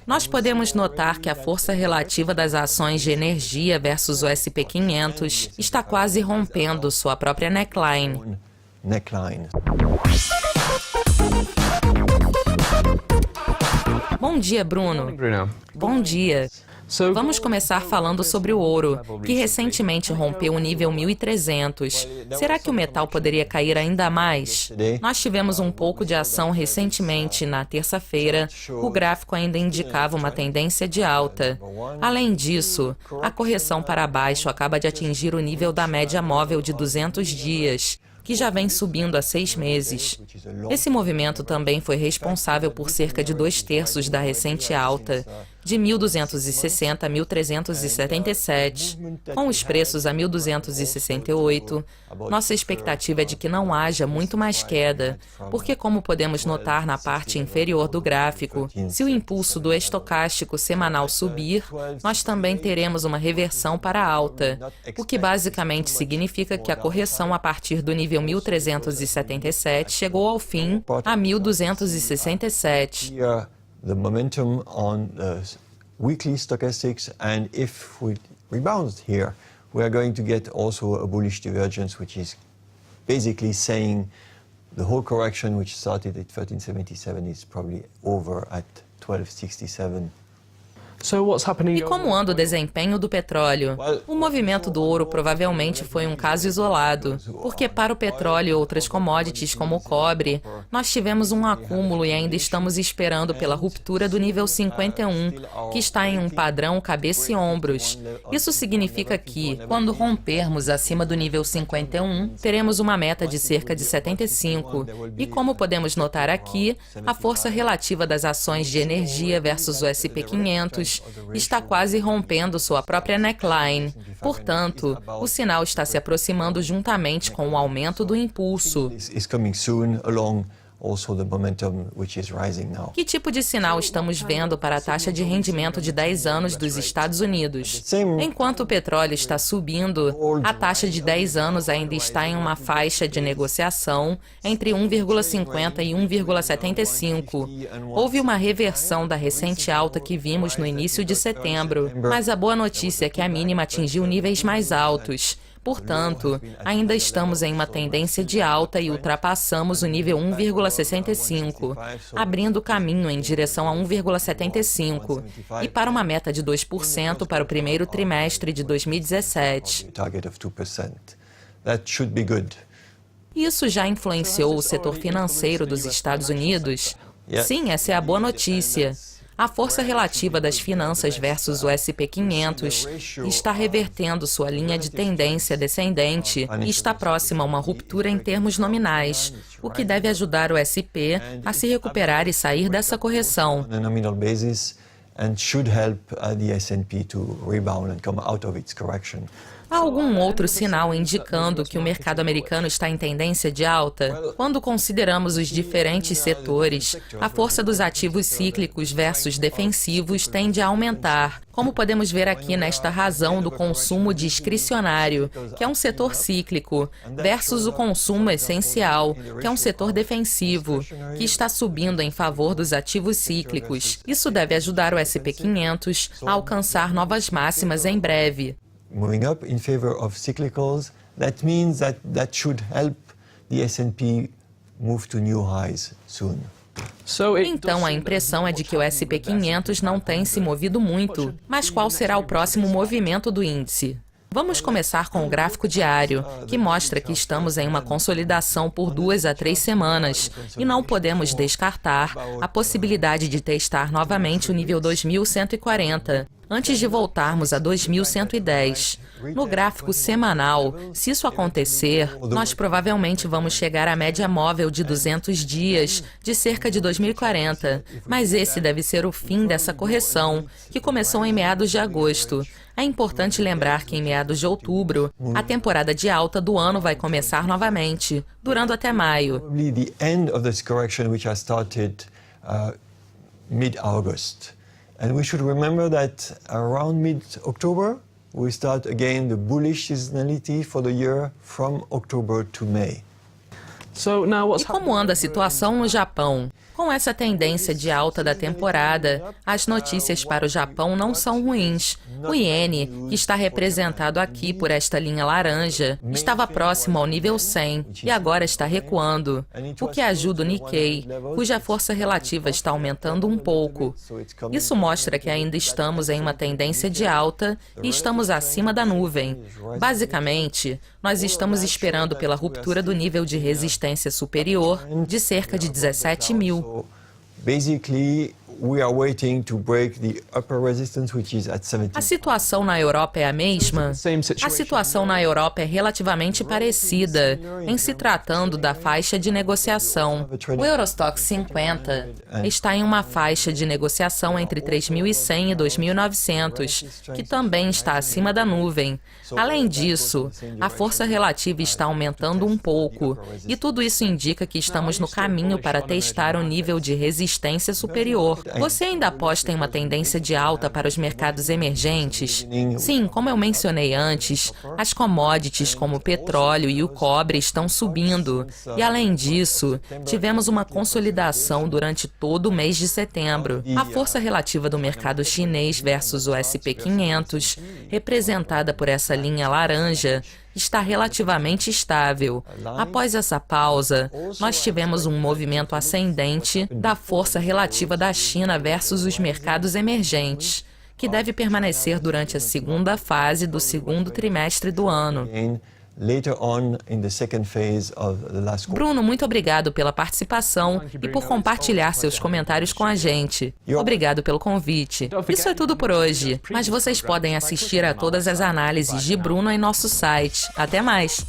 Nós podemos notar que a força relativa das ações de energia versus o SP 500 está quase rompendo sua própria neckline. Bom dia, Bruno. Bom dia. Vamos começar falando sobre o ouro, que recentemente rompeu o nível 1.300. Será que o metal poderia cair ainda mais? Nós tivemos um pouco de ação recentemente, na terça-feira. O gráfico ainda indicava uma tendência de alta. Além disso, a correção para baixo acaba de atingir o nível da média móvel de 200 dias. Que já vem subindo há 6 meses. Esse movimento também foi responsável por cerca de 2/3 da recente alta, de 1.260 a 1.377. Com os preços a 1.268, nossa expectativa é de que não haja muito mais queda, porque, como podemos notar na parte inferior do gráfico, se o impulso do estocástico semanal subir, nós também teremos uma reversão para a alta, o que basicamente significa que a correção a partir do nível 1.377 chegou ao fim a 1.267. The momentum on the weekly stochastics, and if we rebound here, we are going to get also a bullish divergence, which is basically saying the whole correction, which started at 1377, is probably over at 1267. E como anda o desempenho do petróleo? O movimento do ouro provavelmente foi um caso isolado, porque para o petróleo e outras commodities como o cobre, nós tivemos um acúmulo e ainda estamos esperando pela ruptura do nível 51, que está em um padrão cabeça e ombros. Isso significa que, quando rompermos acima do nível 51, teremos uma meta de cerca de 75. E como podemos notar aqui, a força relativa das ações de energia versus o SP 500 está quase rompendo sua própria neckline. Portanto, o sinal está se aproximando juntamente com o aumento do impulso. Que tipo de sinal estamos vendo para a taxa de rendimento de 10 anos dos Estados Unidos? Enquanto o petróleo está subindo, a taxa de 10 anos ainda está em uma faixa de negociação entre 1,50 e 1,75. Houve uma reversão da recente alta que vimos no início de setembro, mas a boa notícia é que a mínima atingiu níveis mais altos. Portanto, ainda estamos em uma tendência de alta e ultrapassamos o nível 1,65, abrindo caminho em direção a 1,75 e para uma meta de 2% para o primeiro trimestre de 2017. Isso já influenciou o setor financeiro dos Estados Unidos? Sim, essa é a boa notícia. A força relativa das finanças versus o SP 500 está revertendo sua linha de tendência descendente e está próxima a uma ruptura em termos nominais, o que deve ajudar o SP a se recuperar e sair dessa correção. Há algum outro sinal indicando que o mercado americano está em tendência de alta? Quando consideramos os diferentes setores, a força dos ativos cíclicos versus defensivos tende a aumentar, como podemos ver aqui nesta razão do consumo discricionário, que é um setor cíclico, versus o consumo essencial, que é um setor defensivo, que está subindo em favor dos ativos cíclicos. Isso deve ajudar o SP 500 a alcançar novas máximas em breve. Moving up in favor of cyclicals, that means that should help the S&P move to new highs soon. Então, a impressão é de que o SP 500 não tem se movido muito. Mas qual será o próximo movimento do índice? Vamos começar com o gráfico diário, que mostra que estamos em uma consolidação por 2 a 3 semanas e não podemos descartar a possibilidade de testar novamente o nível 2140, antes de voltarmos a 2110. No gráfico semanal, se isso acontecer, nós provavelmente vamos chegar à média móvel de 200 dias de cerca de 2040, mas esse deve ser o fim dessa correção, que começou em meados de agosto. É importante lembrar que em meados de outubro, a temporada de alta do ano vai começar novamente, durando até maio. The end of this correction which has started mid-August. And we should remember that around mid-October, we start again the bullish seasonality for the year from October to May. E como anda a situação no Japão? Com essa tendência de alta da temporada, as notícias para o Japão não são ruins. O iene, que está representado aqui por esta linha laranja, estava próximo ao nível 100 e agora está recuando, o que ajuda o Nikkei, cuja força relativa está aumentando um pouco. Isso mostra que ainda estamos em uma tendência de alta e estamos acima da nuvem. Basicamente, nós estamos esperando pela ruptura do nível de resistência superior de cerca de 17.000. Basically, we are waiting to break the upper resistance, which is at 17. A situação na Europa é a mesma? A situação na Europa é relativamente parecida, em se tratando da faixa de negociação. O Eurostoxx 50 está em uma faixa de negociação entre 3.100 e 2.900, que também está acima da nuvem. Além disso, a força relativa está aumentando um pouco, e tudo isso indica que estamos no caminho para testar o nível de resistência superior. Você ainda aposta em uma tendência de alta para os mercados emergentes? Sim, como eu mencionei antes, as commodities como o petróleo e o cobre estão subindo. E além disso, tivemos uma consolidação durante todo o mês de setembro. A força relativa do mercado chinês versus o S&P 500, representada por essa linha laranja, está relativamente estável. Após essa pausa, nós tivemos um movimento ascendente da força relativa da China versus os mercados emergentes, que deve permanecer durante a segunda fase do segundo trimestre do ano. Bruno, muito obrigado pela participação e por compartilhar seus comentários com a gente. Obrigado pelo convite. Isso é tudo por hoje, mas vocês podem assistir a todas as análises de Bruno em nosso site. Até mais!